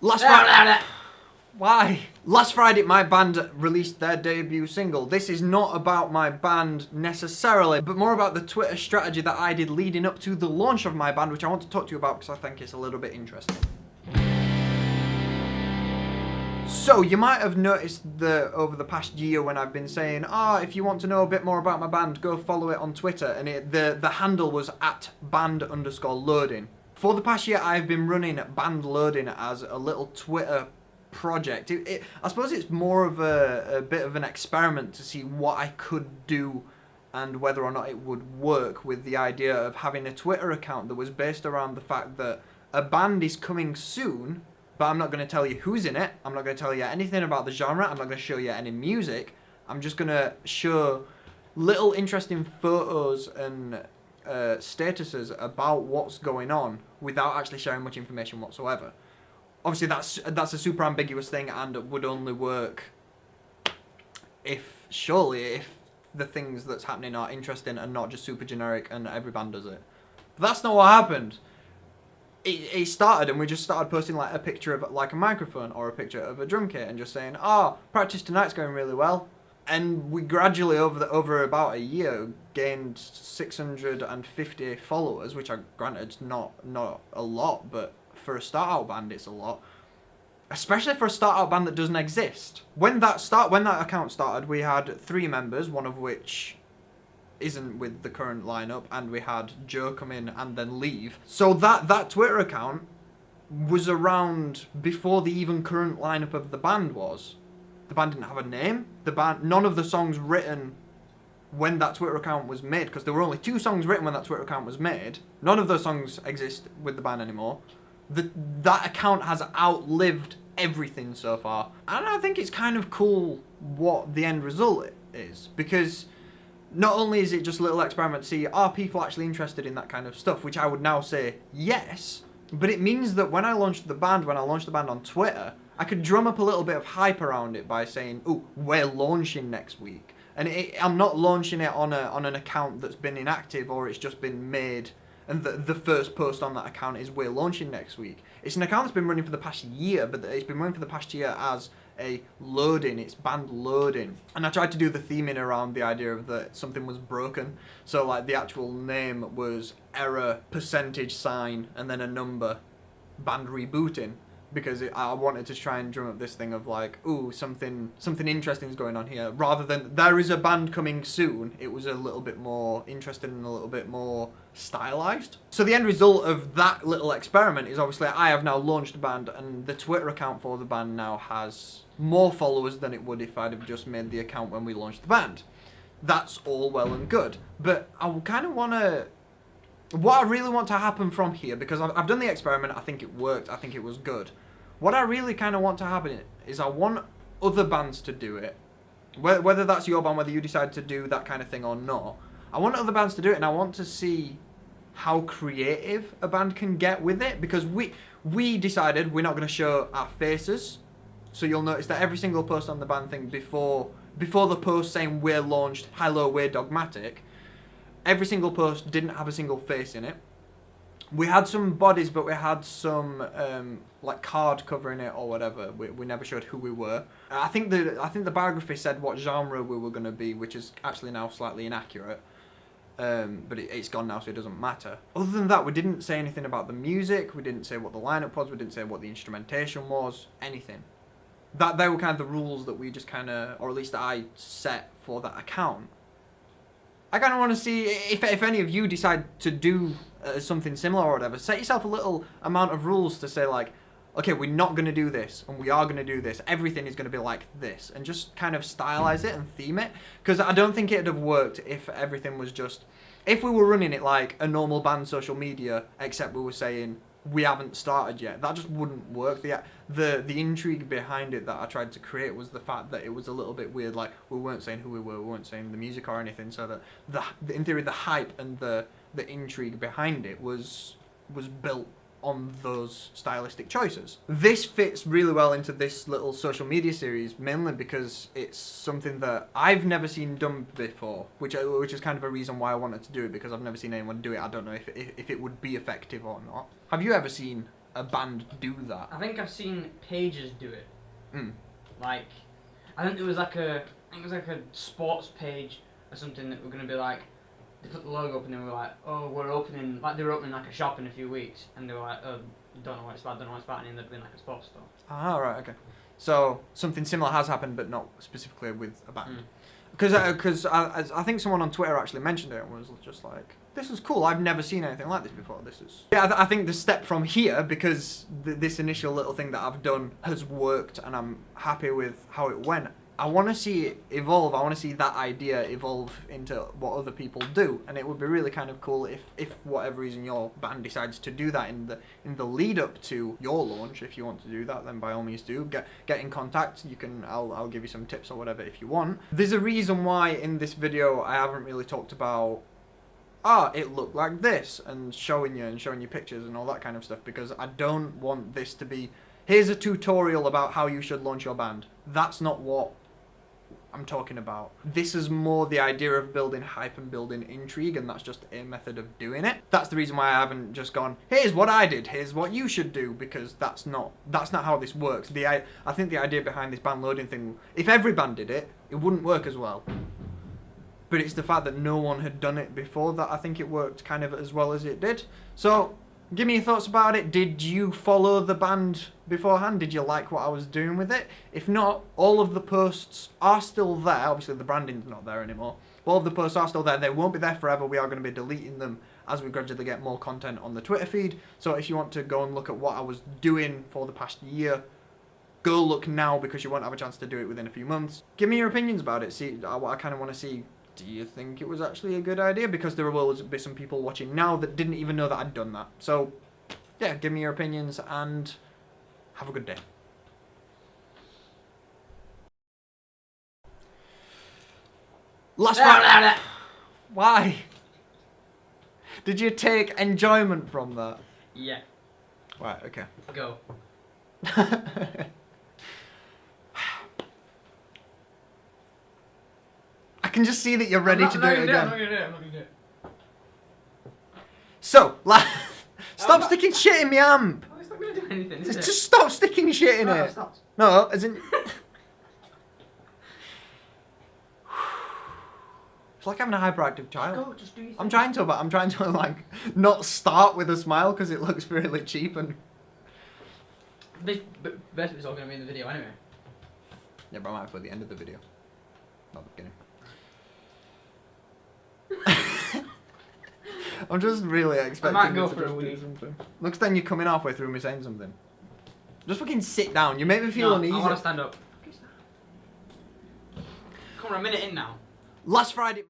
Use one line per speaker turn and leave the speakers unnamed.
Last Friday. Why? Last Friday, my band released their debut single. This is not about my band necessarily, but more about the Twitter strategy that I did leading up to the launch of my band, which I want to talk to you about because I think it's a little bit interesting. So, you might have noticed over the past year when I've been saying, if you want to know a bit more about my band, go follow it on Twitter, and the handle was @band_loading. For the past year, I've been running Band Loading as a little Twitter project. I suppose it's more of a bit of an experiment to see what I could do and whether or not it would work with the idea of having a Twitter account that was based around the fact that a band is coming soon, but I'm not going to tell you who's in it. I'm not going to tell you anything about the genre. I'm not going to show you any music. I'm just going to show little interesting photos and statuses about what's going on without actually sharing much information whatsoever. Obviously, that's a super ambiguous thing and it would only work if the things that's happening are interesting and not just super generic and every band does it. But that's not what happened. It started and we just started posting like a picture of like a microphone or a picture of a drum kit and just saying, practice tonight's going really well. And we gradually over about a year gained 650 followers, which are granted not a lot, but for a start-out band it's a lot. Especially for a start-out band that doesn't exist. When that account started, we had 3 members, one of which isn't with the current lineup, and we had Joe come in and then leave. So that Twitter account was around before the even current lineup of the band was. The band didn't have a name. None of the songs written when that Twitter account was made, because there were only 2 songs written when that Twitter account was made. None of those songs exist with the band anymore. That account has outlived everything so far. And I think it's kind of cool what the end result is, because not only is it just a little experiment to see, are people actually interested in that kind of stuff, which I would now say yes, but it means that when I launched the band on Twitter, I could drum up a little bit of hype around it by saying, we're launching next week. And I'm not launching it on an account that's been inactive or it's just been made and the first post on that account is we're launching next week. It's an account that's been running for the past year, but it's been running for the past year as a loading, it's Band Loading. And I tried to do the theming around the idea of that something was broken. So like the actual name was error %sign and then a number, Band Rebooting. Because I wanted to try and drum up this thing of like, something interesting is going on here. Rather than, there is a band coming soon, it was a little bit more interesting and a little bit more stylized. So the end result of that little experiment is obviously I have now launched a band and the Twitter account for the band now has more followers than it would if I'd have just made the account when we launched the band. That's all well and good. But I kind of want to... What I really want to happen from here, because I've done the experiment, I think it worked, I think it was good. What I really kind of want to happen is I want other bands to do it. Whether that's your band, whether you decide to do that kind of thing or not. I want other bands to do it and I want to see how creative a band can get with it. Because we decided we're not going to show our faces. So you'll notice that every single post on the band thing before the post saying we're launched, hello, we're Dogmatic, every single post didn't have a single face in it. We had some bodies, but we had some like card covering it or whatever. We never showed who we were. I think the biography said what genre we were going to be, which is actually now slightly inaccurate. But it's gone now, so it doesn't matter. Other than that, we didn't say anything about the music. We didn't say what the lineup was. We didn't say what the instrumentation was. Anything. They were kind of the rules that we just kind of, or at least I set for that account. I kind of want to see if any of you decide to do something similar or whatever. Set yourself a little amount of rules to say like, okay, we're not going to do this and we are going to do this. Everything is going to be like this, and just kind of stylize it and theme it. Because I don't think it'd have worked if everything was just, if we were running it like a normal band social media, except we were saying we haven't started yet. That just wouldn't work. The intrigue behind it that I tried to create was the fact that it was a little bit weird. Like we weren't saying who we were, we weren't saying the music or anything. So that in theory the hype and the intrigue behind it was built on those stylistic choices. This fits really well into this little social media series, mainly because it's something that I've never seen done before, which is kind of a reason why I wanted to do it, because I've never seen anyone do it. I don't know if it would be effective or not. Have you ever seen a band do that.
I think I've seen pages do it.
Mm.
Like, I think it was like a sports page or something that were gonna be like, they put the logo up and they were like, oh, we're opening, like they were opening like a shop in a few weeks, and they were like, oh, don't know what it's about, and ended up being like a sports store.
Ah, right, okay. So something similar has happened, but not specifically with a band.
Mm.
Because I think someone on Twitter actually mentioned it and was just like, this is cool, I've never seen anything like this before, this is... Yeah, I think the step from here, because this initial little thing that I've done has worked and I'm happy with how it went, I want to see it evolve, I want to see that idea evolve into what other people do, and it would be really kind of cool if for whatever reason your band decides to do that in the lead up to your launch. If you want to do that, then by all means do. Get in contact, you can, I'll give you some tips or whatever if you want. There's a reason why in this video I haven't really talked about it looked like this, and showing you pictures and all that kind of stuff, because I don't want this to be, here's a tutorial about how you should launch your band. That's not what I'm talking about. This is more the idea of building hype and building intrigue, and that's just a method of doing it. That's the reason why I haven't just gone, here's what I did, here's what you should do, because that's not how this works. I think the idea behind this band loading thing, if every band did it, it wouldn't work as well. But it's the fact that no one had done it before that I think it worked kind of as well as it did. So, give me your thoughts about it. Did you follow the band beforehand? Did you like what I was doing with it? If not, all of the posts are still there. Obviously, the branding's not there anymore. All of the posts are still there. They won't be there forever. We are going to be deleting them as we gradually get more content on the Twitter feed. So if you want to go and look at what I was doing for the past year, go look now, because you won't have a chance to do it within a few months. Give me your opinions about it. See, I kind of want to see, do you think it was actually a good idea? Because there will be some people watching now that didn't even know that I'd done that. So, yeah, give me your opinions and have a good day. Last Friday. Why? Did you take enjoyment from that?
Yeah.
Right, okay.
Go.
I can just see that you're ready to do it again.
I'm not gonna do it.
So, stop sticking shit in my amp.
Oh, it's not gonna do anything, is it?
Just stop sticking shit in
No,
it.
stop.
No, as in... It's like having a hyperactive child.
Go, just do your thing.
I'm trying to like not start with a smile because it looks really cheap and...
But basically it's all gonna be in the video anyway.
Yeah, but I might put the end of the video, not the beginning. I'm just really expecting.
I might go
it to
for a
just do
wee.
something. Looks then you're coming halfway through me saying something. Just fucking sit down. You make me feel uneasy.
I want to stand up. Come on, we're a minute in now.
Last Friday.